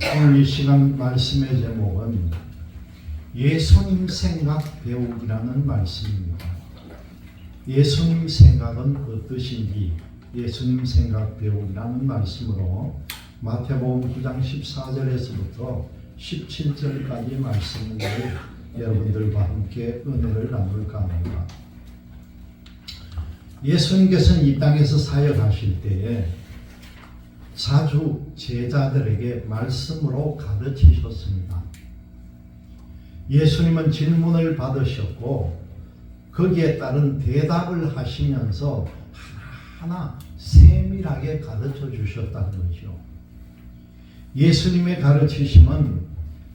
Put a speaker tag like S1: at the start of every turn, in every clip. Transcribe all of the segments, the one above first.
S1: 오늘 이 시간 말씀의 제목은 예수님 생각 배우기라는 말씀입니다. 예수님 생각은 어떠신지 예수님 생각 배우기라는 말씀으로 마태복음 9장 14절에서부터 17절까지 말씀을 여러분들과 함께 은혜를 나눌까 합니다. 예수님께서는 이 땅에서 사역하실 때에 자주 제자들에게 말씀으로 가르치셨습니다. 예수님은 질문을 받으셨고 거기에 따른 대답을 하시면서 하나하나 세밀하게 가르쳐 주셨다는 거죠. 예수님의 가르치심은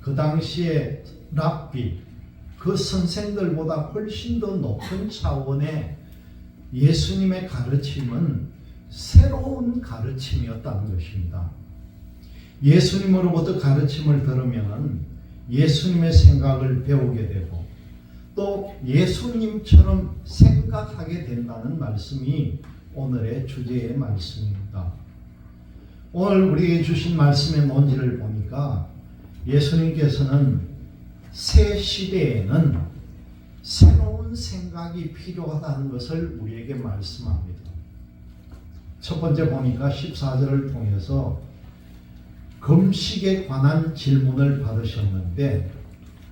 S1: 그 당시에 랍비, 그 선생들보다 훨씬 더 높은 차원의 예수님의 가르침은 새로운 가르침이었다는 것입니다. 예수님으로부터 가르침을 들으면 예수님의 생각을 배우게 되고 또 예수님처럼 생각하게 된다는 말씀이 오늘의 주제의 말씀입니다. 오늘 우리에게 주신 말씀의 논지를 보니까 예수님께서는 새 시대에는 새로운 생각이 필요하다는 것을 우리에게 말씀합니다. 첫 번째 보니까 14절을 통해서 금식에 관한 질문을 받으셨는데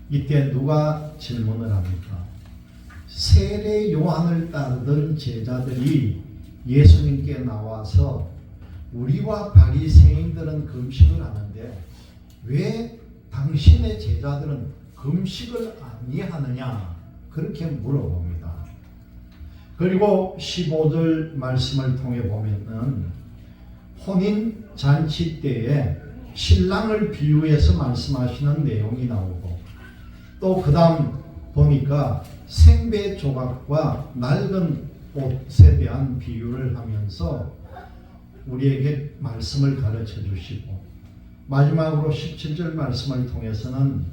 S1: 이때 누가 질문을 합니까? 세례 요한을 따르던 제자들이 예수님께 나와서 우리와 바리새인들은 금식을 하는데 왜 당신의 제자들은 금식을 아니하느냐 그렇게 물어봅니다. 그리고 15절 말씀을 통해 보면은 혼인 잔치 때에 신랑을 비유해서 말씀하시는 내용이 나오고 또 그 다음 보니까 생배 조각과 낡은 옷에 대한 비유를 하면서 우리에게 말씀을 가르쳐 주시고 마지막으로 17절 말씀을 통해서는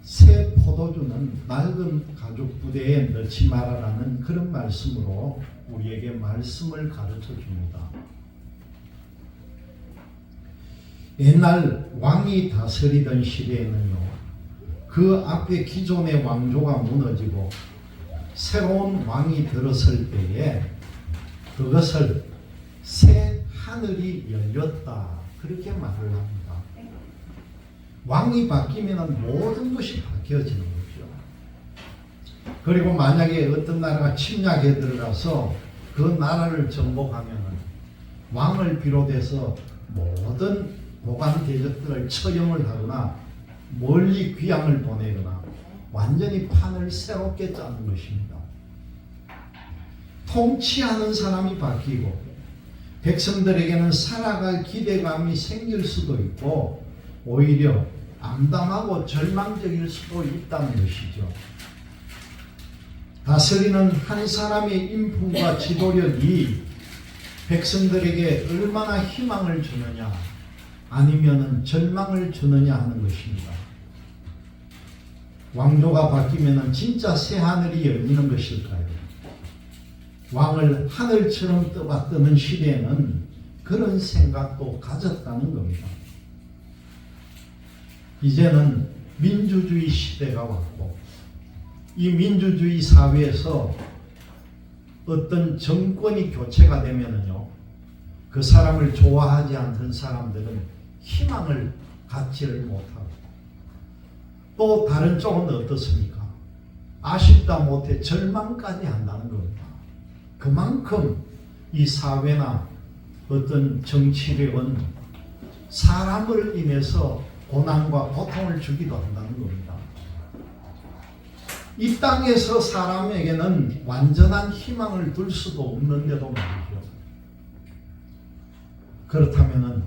S1: 새 포도주는 낡은 가죽 부대에 넣지 말아라는 그런 말씀으로 우리에게 말씀을 가르쳐 줍니다. 옛날 왕이 다스리던 시대에는요, 그 앞에 기존의 왕조가 무너지고 새로운 왕이 들어설 때에 그것을 새 하늘이 열렸다 그렇게 말을 합니다. 왕이 바뀌면 모든 것이 바뀌어지는 거죠. 그리고 만약에 어떤 나라가 침략에 들어가서 그 나라를 정복하면 왕을 비롯해서 모든 보관 대적들을 처형을 하거나 멀리 귀양을 보내거나 완전히 판을 새롭게 짜는 것입니다. 통치하는 사람이 바뀌고 백성들에게는 살아갈 기대감이 생길 수도 있고 오히려 암담하고 절망적일 수도 있다는 것이죠. 다스리는 한 사람의 인품과 지도력이 백성들에게 얼마나 희망을 주느냐 아니면은 절망을 주느냐 하는 것입니다. 왕조가 바뀌면은 진짜 새 하늘이 열리는 것일까요? 왕을 하늘처럼 떠받드는 시대에는 그런 생각도 가졌다는 겁니다. 이제는 민주주의 시대가 왔고 이 민주주의 사회에서 어떤 정권이 교체가 되면은요, 그 사람을 좋아하지 않는 사람들은 희망을 갖지를 못하고 또 다른 쪽은 어떻습니까? 아쉽다 못해 절망까지 한다는 겁니다. 그만큼 이 사회나 어떤 정치력은 사람을 인해서 고난과 고통을 주기도 한다는 겁니다. 이 땅에서 사람에게는 완전한 희망을 둘 수도 없는데도 말이죠. 그렇다면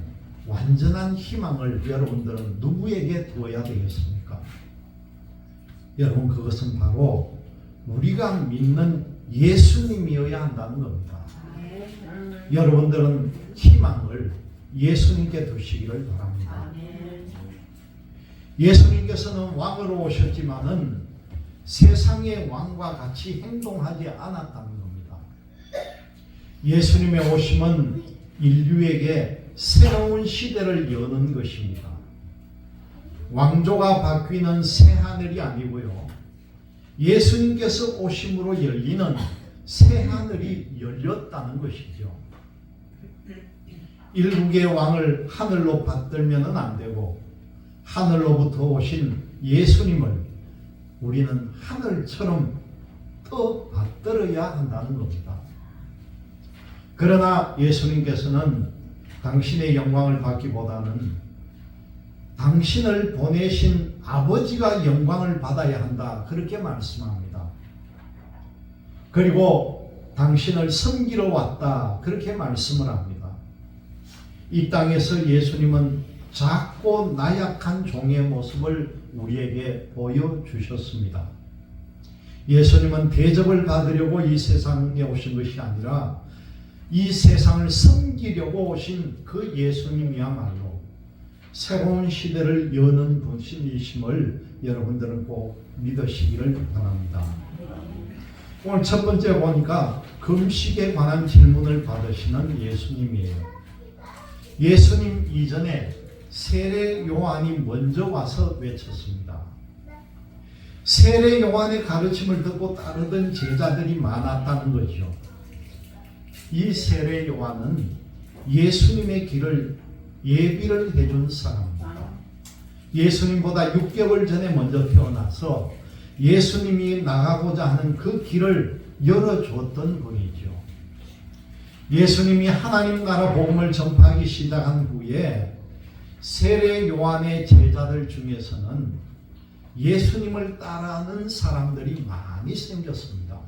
S1: 완전한 희망을 여러분들은 누구에게 두어야 되겠습니까? 여러분, 그것은 바로 우리가 믿는 예수님이어야 한다는 겁니다. 여러분들은 희망을 예수님께 두시기를 바랍니다. 예수님께서는 왕으로 오셨지만은 세상의 왕과 같이 행동하지 않았다는 겁니다. 예수님의 오심은 인류에게 새로운 시대를 여는 것입니다. 왕조가 바뀌는 새하늘이 아니고요, 예수님께서 오심으로 열리는 새하늘이 열렸다는 것이죠. 일국의 왕을 하늘로 받들면 안 되고 하늘로부터 오신 예수님을 우리는 하늘처럼 더 받들어야 한다는 겁니다. 그러나 예수님께서는 당신의 영광을 받기보다는 당신을 보내신 아버지가 영광을 받아야 한다, 그렇게 말씀합니다. 그리고 당신을 섬기러 왔다, 그렇게 말씀을 합니다. 이 땅에서 예수님은 작고 나약한 종의 모습을 우리에게 보여주셨습니다. 예수님은 대접을 받으려고 이 세상에 오신 것이 아니라 이 세상을 섬기려고 오신 그 예수님이야말로 새로운 시대를 여는 분이심을 여러분들은 꼭 믿으시기를 바랍니다. 오늘 첫 번째 보니까 금식에 관한 질문을 받으시는 예수님이에요. 예수님 이전에 세례 요한이 먼저 와서 외쳤습니다. 세례 요한의 가르침을 듣고 따르던 제자들이 많았다는 거죠. 이 세례 요한은 예수님의 길을 예비를 해준 사람입니다. 예수님보다 6개월 전에 먼저 태어나서 예수님이 나가고자 하는 그 길을 열어줬던 분이죠. 예수님이 하나님 나라 복음을 전파하기 시작한 후에 세례 요한의 제자들 중에서는 예수님을 따라하는 사람들이 많이 생겼습니다.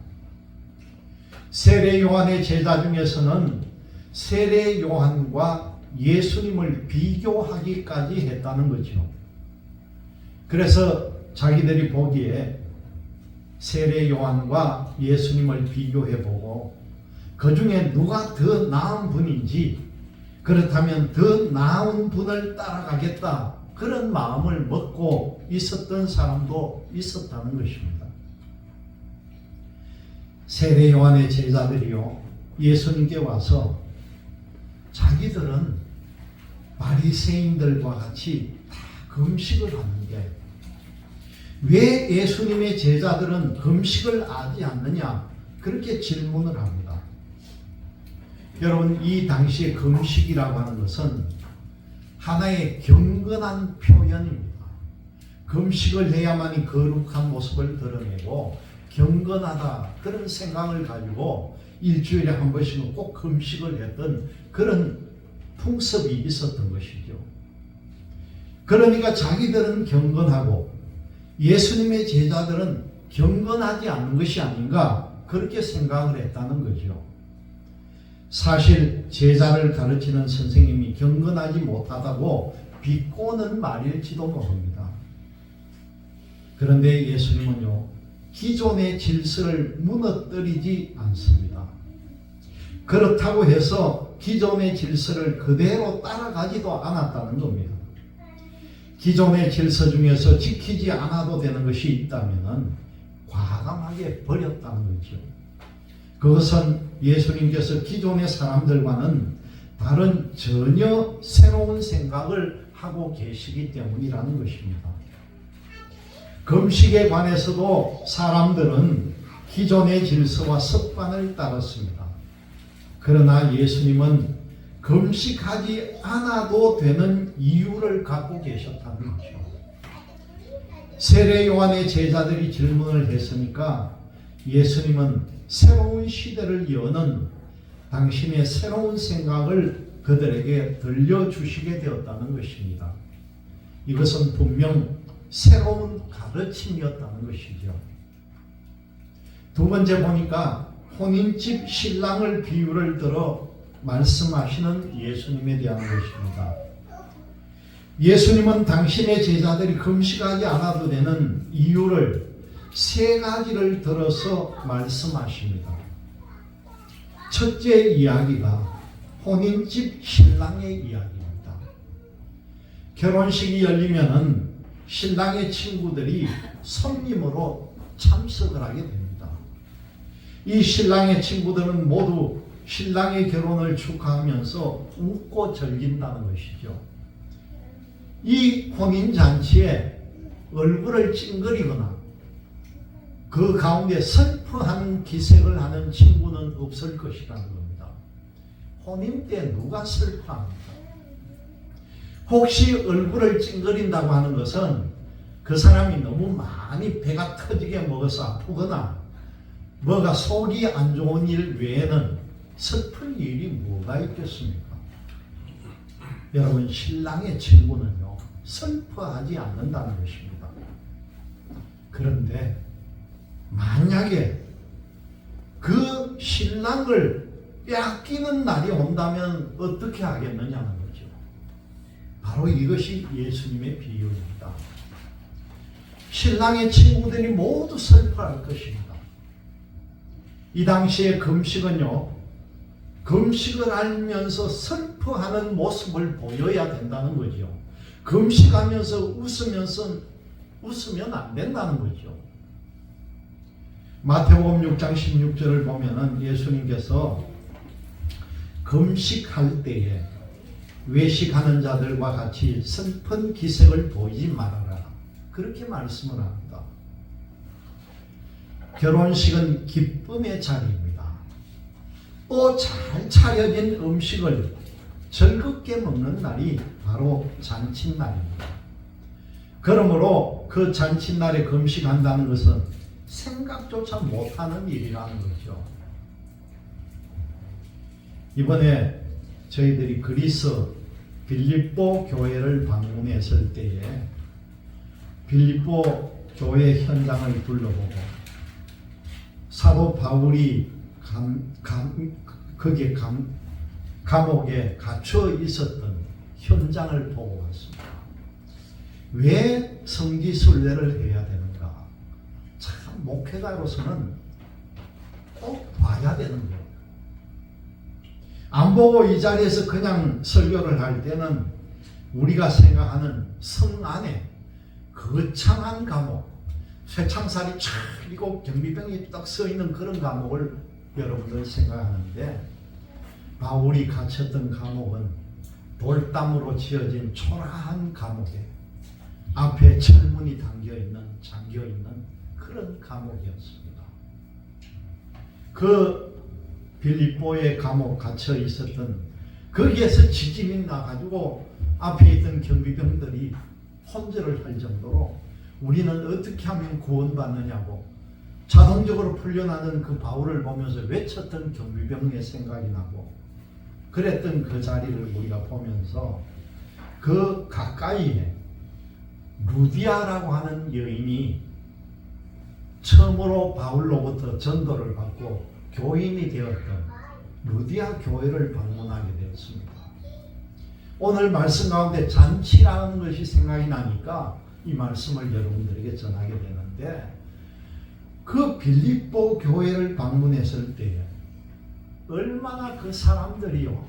S1: 세례 요한의 제자 중에서는 세례 요한과 예수님을 비교하기까지 했다는 거죠. 그래서 자기들이 보기에 세례 요한과 예수님을 비교해보고 그 중에 누가 더 나은 분인지, 그렇다면 더 나은 분을 따라가겠다, 그런 마음을 먹고 있었던 사람도 있었다는 것입니다. 세례 요한의 제자들이요, 예수님께 와서 자기들은 바리새인들과 같이 다 금식을 하는데 왜 예수님의 제자들은 금식을 하지 않느냐, 그렇게 질문을 합니다. 여러분, 이 당시에 금식이라고 하는 것은 하나의 경건한 표현입니다. 금식을 해야만이 거룩한 모습을 드러내고 경건하다, 그런 생각을 가지고 일주일에 한 번씩은 꼭 금식을 했던 그런 풍습이 있었던 것이죠. 그러니까 자기들은 경건하고 예수님의 제자들은 경건하지 않는 것이 아닌가, 그렇게 생각을 했다는 거죠. 사실 제자를 가르치는 선생님이 경건하지 못하다고 비꼬는 말일지도 모릅니다. 그런데 예수님은요, 기존의 질서를 무너뜨리지 않습니다. 그렇다고 해서 기존의 질서를 그대로 따라가지도 않았다는 겁니다. 기존의 질서 중에서 지키지 않아도 되는 것이 있다면 과감하게 버렸다는 거죠. 그것은 예수님께서 기존의 사람들과는 다른 전혀 새로운 생각을 하고 계시기 때문이라는 것입니다. 금식에 관해서도 사람들은 기존의 질서와 습관을 따랐습니다. 그러나 예수님은 금식하지 않아도 되는 이유를 갖고 계셨다는 거죠. 세례 요한의 제자들이 질문을 했으니까 예수님은 새로운 시대를 여는 당신의 새로운 생각을 그들에게 들려주시게 되었다는 것입니다. 이것은 분명 새로운 가르침이었다는 것이죠. 두 번째 보니까 혼인집 신랑을 비유를 들어 말씀하시는 예수님에 대한 것입니다. 예수님은 당신의 제자들이 금식하지 않아도 되는 이유를 세 가지를 들어서 말씀하십니다. 첫째 이야기가 혼인집 신랑의 이야기입니다. 결혼식이 열리면은 신랑의 친구들이 손님으로 참석을 하게 됩니다. 이 신랑의 친구들은 모두 신랑의 결혼을 축하하면서 웃고 즐긴다는 것이죠. 이 혼인잔치에 얼굴을 찡그리거나 그 가운데 슬퍼한 기색을 하는 친구는 없을 것이라는 겁니다. 혼인 때 누가 슬퍼합니까? 혹시 얼굴을 찡그린다고 하는 것은 그 사람이 너무 많이 배가 터지게 먹어서 아프거나 뭐가 속이 안 좋은 일 외에는 슬플 일이 뭐가 있겠습니까? 여러분, 신랑의 친구는요, 슬퍼하지 않는다는 것입니다. 그런데 만약에 그 신랑을 빼앗기는 날이 온다면 어떻게 하겠느냐는 거죠. 바로 이것이 예수님의 비유입니다. 신랑의 친구들이 모두 슬퍼할 것입니다. 이 당시에 금식은요, 금식을 알면서 슬퍼하는 모습을 보여야 된다는 거죠. 금식하면서 웃으면 안 된다는 거죠. 마태복음 6장 16절을 보면은 예수님께서 금식할 때에 외식하는 자들과 같이 슬픈 기색을 보이지 말아라, 그렇게 말씀을 합니다. 결혼식은 기쁨의 자리입니다. 또 잘 차려진 음식을 즐겁게 먹는 날이 바로 잔칫날입니다. 그러므로 그 잔칫날에 금식한다는 것은 생각조차 못하는 일이라는 거죠. 이번에 저희들이 그리스 빌립보 교회를 방문했을 때에 빌립보 교회 현장을 둘러보고 사도 바울이 거기에 감옥에 갇혀 있었던 현장을 보고 왔습니다. 왜 성지순례를 해야 되는가? 참 목회자로서는 꼭 봐야 되는 거예요. 안 보고 이 자리에서 그냥 설교를 할 때는 우리가 생각하는 성 안에 거창한 감옥, 쇠창살이 쫙 그리고 경비병이 딱 서 있는 그런 감옥을 여러분들 생각하는데, 바울이 갇혔던 감옥은 돌담으로 지어진 초라한 감옥에 앞에 철문이 잠겨있는 그런 감옥이었습니다. 그 빌립보의 감옥 갇혀 있었던, 거기에서 지진이 나가지고 앞에 있던 경비병들이 혼절을 할 정도로 우리는 어떻게 하면 구원받느냐고 자동적으로 풀려나는 그 바울을 보면서 외쳤던 경비병의 생각이 나고, 그랬던 그 자리를 우리가 보면서 그 가까이에 루디아라고 하는 여인이 처음으로 바울로부터 전도를 받고 교인이 되었던 루디아 교회를 방문하게 되었습니다. 오늘 말씀 가운데 잔치라는 것이 생각이 나니까 이 말씀을 여러분들에게 전하게 되는데, 그 빌립보 교회를 방문했을 때 얼마나 그 사람들이요,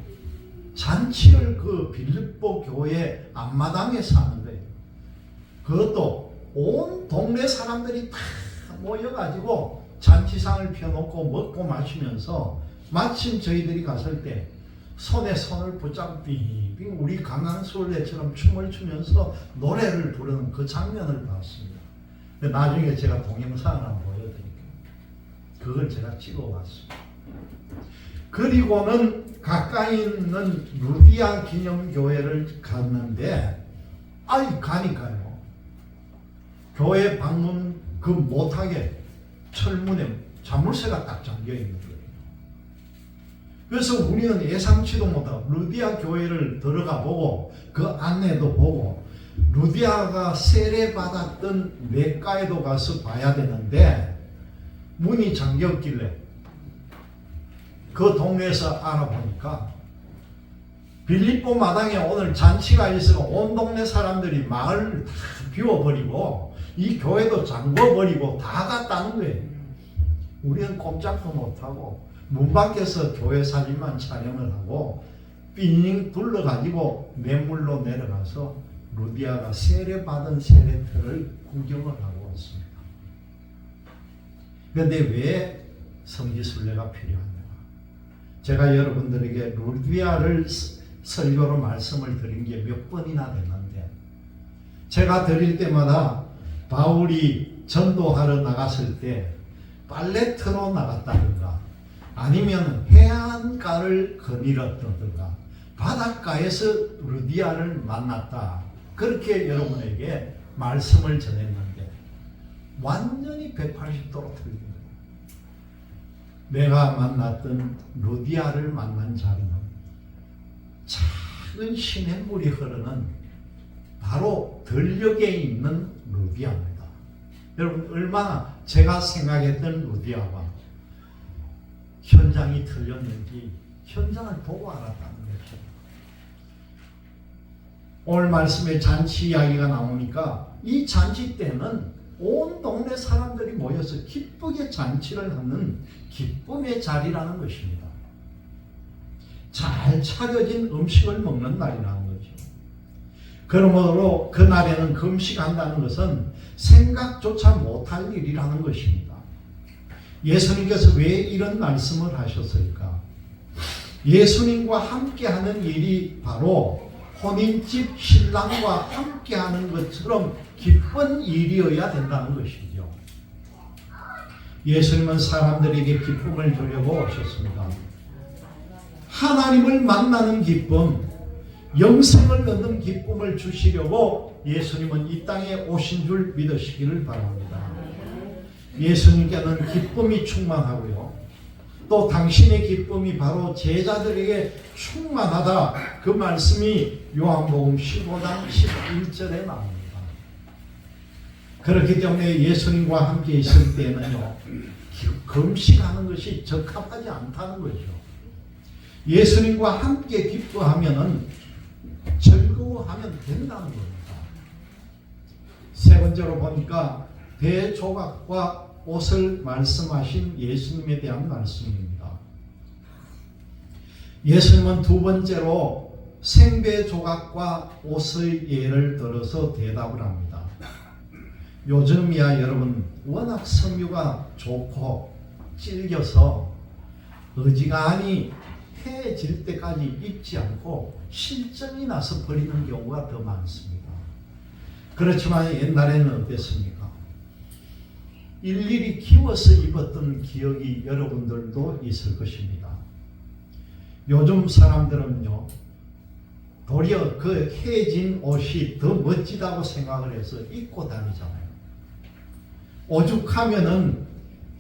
S1: 잔치를 그 빌립보 교회 앞마당에서 하는 거예요. 그것도 온 동네 사람들이 다 모여가지고 잔치상을 펴놓고 먹고 마시면서, 마침 저희들이 갔을 때 손에 손을 붙잡고 빙빙 우리 강강술래처럼 춤을 추면서 노래를 부르는 그 장면을 봤습니다. 나중에 제가 동영상을 한번 보여드릴게요. 그걸 제가 찍어왔습니다. 그리고는 가까이 있는 루디아 기념교회를 갔는데, 가니까요, 교회 방문 그 못하게 철문에 자물쇠가 딱 잠겨있는 거예요. 그래서 우리는 예상치도 못하고 루디아 교회를 들어가 보고 그 안내도 보고 루디아가 세례받았던 메카에도 가서 봐야 되는데 문이 잠겼길래 그 동네에서 알아보니까 빌립보 마당에 오늘 잔치가 있어서 온 동네 사람들이 마을 다 비워버리고 이 교회도 잠궈버리고 다 갔다는 거예요. 우리는 꼼짝도 못하고 문 밖에서 교회 사진만 촬영을 하고 삥 둘러가지고 맨물로 내려가서 루디아가 세례받은 세례터를 구경을 하고 왔습니다. 그런데 왜 성지순례가 필요한가? 제가 여러분들에게 루디아를 설교로 말씀을 드린 게 몇 번이나 됐는데 제가 드릴 때마다 바울이 전도하러 나갔을 때 팔레트로 나갔다든가 아니면 해안가를 거닐었다든가 바닷가에서 루디아를 만났다. 그렇게 여러분에게 말씀을 전했는데 완전히 180도로 틀린 거예요. 내가 만났던 루디아를 만난 자리는 작은 시냇물이 흐르는 바로 들녘에 있는 루디아입니다. 여러분 얼마나 제가 생각했던 루디아와 현장이 틀렸는지 현장을 보고 알았다는 거죠. 오늘 말씀에 잔치 이야기가 나오니까 이 잔치 때는 온 동네 사람들이 모여서 기쁘게 잔치를 하는 기쁨의 자리라는 것입니다. 잘 차려진 음식을 먹는 날이라는 거죠. 그러므로 그날에는 금식한다는 것은 생각조차 못할 일이라는 것입니다. 예수님께서 왜 이런 말씀을 하셨을까? 예수님과 함께하는 일이 바로 혼인집 신랑과 함께하는 것처럼 기쁜 일이어야 된다는 것이죠. 예수님은 사람들에게 기쁨을 주려고 오셨습니다. 하나님을 만나는 기쁨, 영생을 얻는 기쁨을 주시려고 예수님은 이 땅에 오신 줄 믿으시기를 바랍니다. 예수님께는 기쁨이 충만하고요. 또 당신의 기쁨이 바로 제자들에게 충만하다. 그 말씀이 요한복음 15장 11절에 나옵니다. 그렇기 때문에 예수님과 함께 있을 때는요, 금식하는 것이 적합하지 않다는 거죠. 예수님과 함께 기뻐하면은 즐거워하면 된다는 겁니다. 세 번째로 보니까 대조각과 옷을 말씀하신 예수님에 대한 말씀입니다. 예수님은 두 번째로 생배조각과 옷의 예를 들어서 대답을 합니다. 요즘이야 여러분 워낙 섬유가 좋고 질겨서 어지간히 해질 때까지 입지 않고 실증이 나서 버리는 경우가 더 많습니다. 그렇지만 옛날에는 어땠습니까? 일일이 기워서 입었던 기억이 여러분들도 있을 것입니다. 요즘 사람들은요, 도리어 그 해진 옷이 더 멋지다고 생각을 해서 입고 다니잖아요. 오죽하면은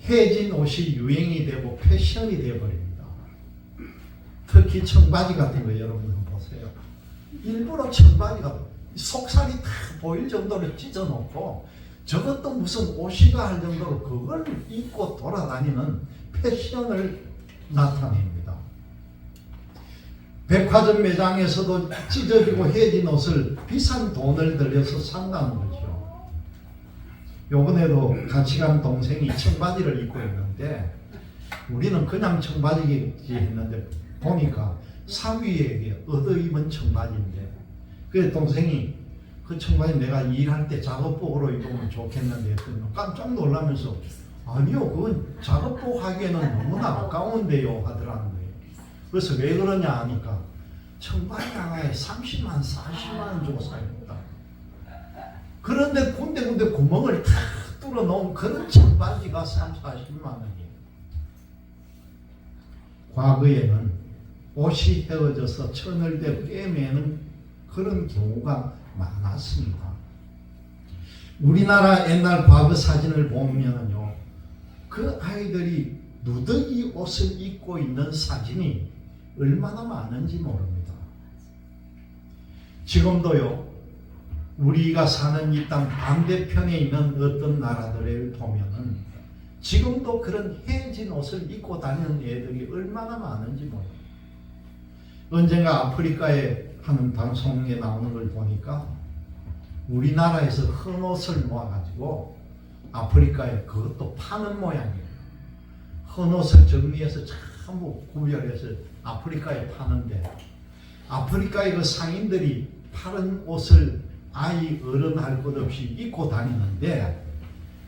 S1: 해진 옷이 유행이 되고 패션이 되어버립니다. 특히 청바지 같은 거 여러분 한번 보세요. 일부러 청바지가 속살이 다 보일 정도로 찢어놓고 저것도 무슨 옷이가 할 정도로 그걸 입고 돌아다니는 패션을 나타냅니다. 백화점 매장에서도 찢어지고 해진 옷을 비싼 돈을 들여서 산다는 거죠. 요번에도 같이 간 동생이 청바지를 입고 있는데 우리는 그냥 청바지겠지 했는데 보니까 사위에게 얻어 입은 청바지인데 그 동생이 그 청바지 내가 일할 때 작업복으로 입으면 좋겠는데 했더니 깜짝 놀라면서 아니요 그건 작업복 하기에는 너무나 아까운데요 하더라는 거예요. 그래서 왜 그러냐 하니까 청바지 하나에 30만 40만 원 주고 사입니다. 그런데 군데군데 구멍을 탁 뚫어 놓은 그런 청바지가 30, 40만 원이에요. 과거에는 옷이 헤어져서 천을 대 꿰매는 그런 경우가 많았습니다. 우리나라 옛날 과거 사진을 보면요, 그 아이들이 누더기 옷을 입고 있는 사진이 얼마나 많은지 모릅니다. 지금도요, 우리가 사는 이 땅 반대편에 있는 어떤 나라들을 보면은 지금도 그런 해진 옷을 입고 다니는 애들이 얼마나 많은지 모릅니다. 언젠가 아프리카에 하는 방송에 나오는 걸 보니까 우리나라에서 헌옷을 모아가지고 아프리카에 그것도 파는 모양이에요. 헌옷을 정리해서 전부 구별해서 아프리카에 파는데 아프리카의 그 상인들이 파는 옷을 아이 어른 할 것 없이 입고 다니는데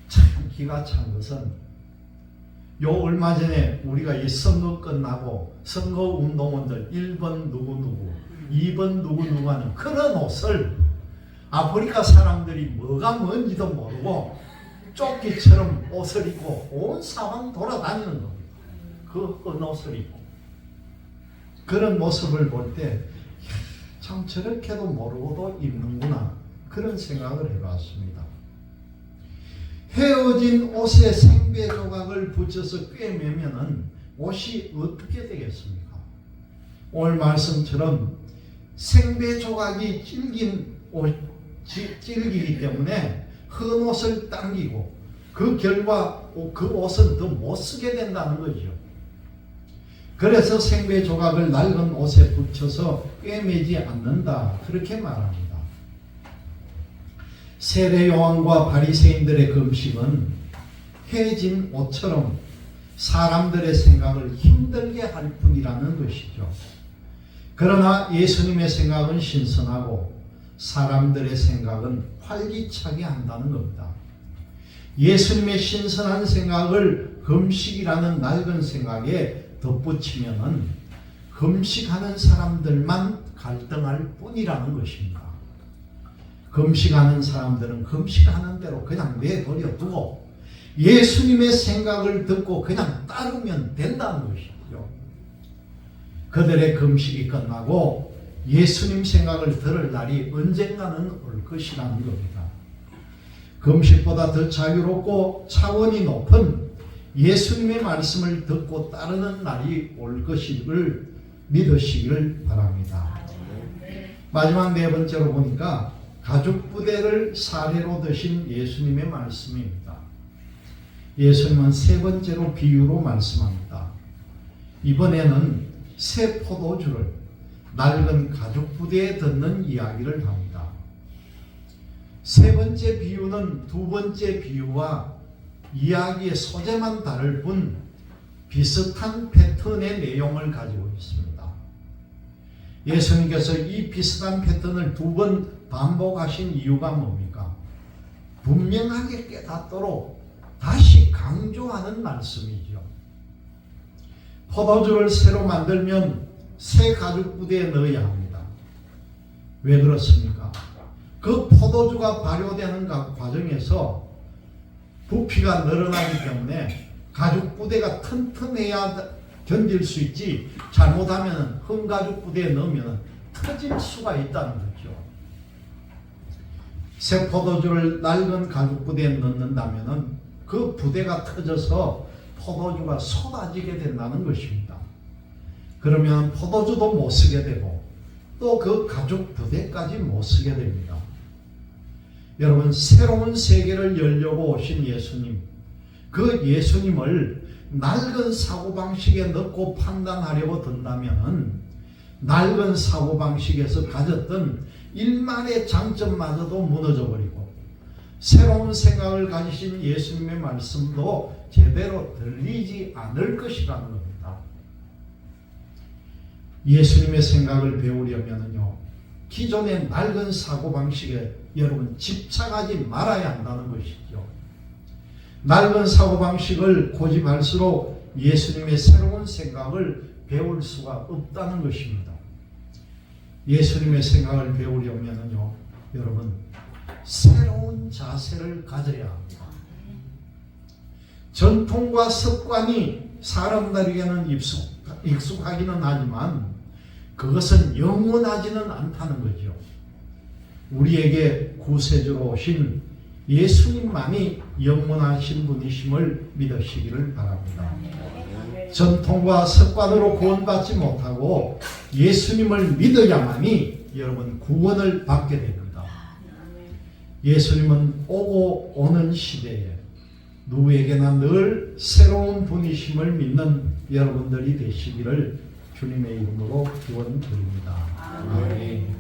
S1: 참 기가 찬 것은 요 얼마 전에 우리가 이 선거 끝나고 선거 운동원들 1번 누구누구 2번 누구누구 하는 그런 옷을 아프리카 사람들이 뭐가 뭔지도 모르고 조끼처럼 옷을 입고 온 사방 돌아다니는 겁니다. 그 옷을 입고 그런 모습을 볼 때 참 저렇게도 모르고도 입는구나 그런 생각을 해봤습니다. 헤어진 옷에 생배 조각을 붙여서 꿰매면은 옷이 어떻게 되겠습니까? 오늘 말씀처럼 생배 조각이 질기기 때문에 헌 옷을 당기고 그 결과 그 옷은 더 못 쓰게 된다는 거죠. 그래서 생배 조각을 낡은 옷에 붙여서 꿰매지 않는다 그렇게 말합니다. 세례 요한과 바리새인들의 금식은 해진 옷처럼 사람들의 생각을 힘들게 할 뿐이라는 것이죠. 그러나 예수님의 생각은 신선하고 사람들의 생각은 활기차게 한다는 겁니다. 예수님의 신선한 생각을 금식이라는 낡은 생각에 덧붙이면은 금식하는 사람들만 갈등할 뿐이라는 것입니다. 금식하는 사람들은 금식하는 대로 그냥 내버려 두고 예수님의 생각을 듣고 그냥 따르면 된다는 것이죠. 그들의 금식이 끝나고 예수님 생각을 들을 날이 언젠가는 올 것이라는 겁니다. 금식보다 더 자유롭고 차원이 높은 예수님의 말씀을 듣고 따르는 날이 올 것을 믿으시기를 바랍니다. 마지막 네 번째로 보니까 가죽 부대를 사례로 드신 예수님의 말씀입니다. 예수님은 세 번째로 비유로 말씀합니다. 이번에는 새 포도주를 낡은 가죽 부대에 넣는 이야기를 합니다. 세 번째 비유는 두 번째 비유와 이야기의 소재만 다를 뿐 비슷한 패턴의 내용을 가지고 있습니다. 예수님께서 이 비슷한 패턴을 두 번 반복하신 이유가 뭡니까? 분명하게 깨닫도록 다시 강조하는 말씀이죠. 포도주를 새로 만들면 새 가죽 부대에 넣어야 합니다. 왜 그렇습니까? 그 포도주가 발효되는 과정에서 부피가 늘어나기 때문에 가죽 부대가 튼튼해야 견딜 수 있지, 잘못하면 흠 가죽 부대에 넣으면 터질 수가 있다는 거죠. 새 포도주를 낡은 가죽 부대에 넣는다면 그 부대가 터져서 포도주가 쏟아지게 된다는 것입니다. 그러면 포도주도 못 쓰게 되고 또 그 가죽 부대까지 못 쓰게 됩니다. 여러분, 새로운 세계를 열려고 오신 예수님, 그 예수님을 낡은 사고방식에 넣고 판단하려고 든다면 낡은 사고방식에서 가졌던 일만의 장점마저도 무너져버리고 새로운 생각을 가지신 예수님의 말씀도 제대로 들리지 않을 것이라는 겁니다. 예수님의 생각을 배우려면요, 기존의 낡은 사고방식에 여러분 집착하지 말아야 한다는 것이죠. 낡은 사고방식을 고집할수록 예수님의 새로운 생각을 배울 수가 없다는 것입니다. 예수님의 생각을 배우려면요, 여러분 새로운 자세를 가져야 합니다. 전통과 습관이 사람들에게는 익숙하기는 하지만 그것은 영원하지는 않다는 거죠. 우리에게 구세주로 오신 예수님만이 영원하신 분이심을 믿으시기를 바랍니다. 전통과 습관으로 구원받지 못하고 예수님을 믿어야만이 여러분 구원을 받게 됩니다. 예수님은 오고 오는 시대에 누구에게나 늘 새로운 분이심을 믿는 여러분들이 되시기를 주님의 이름으로 기원드립니다. 아멘.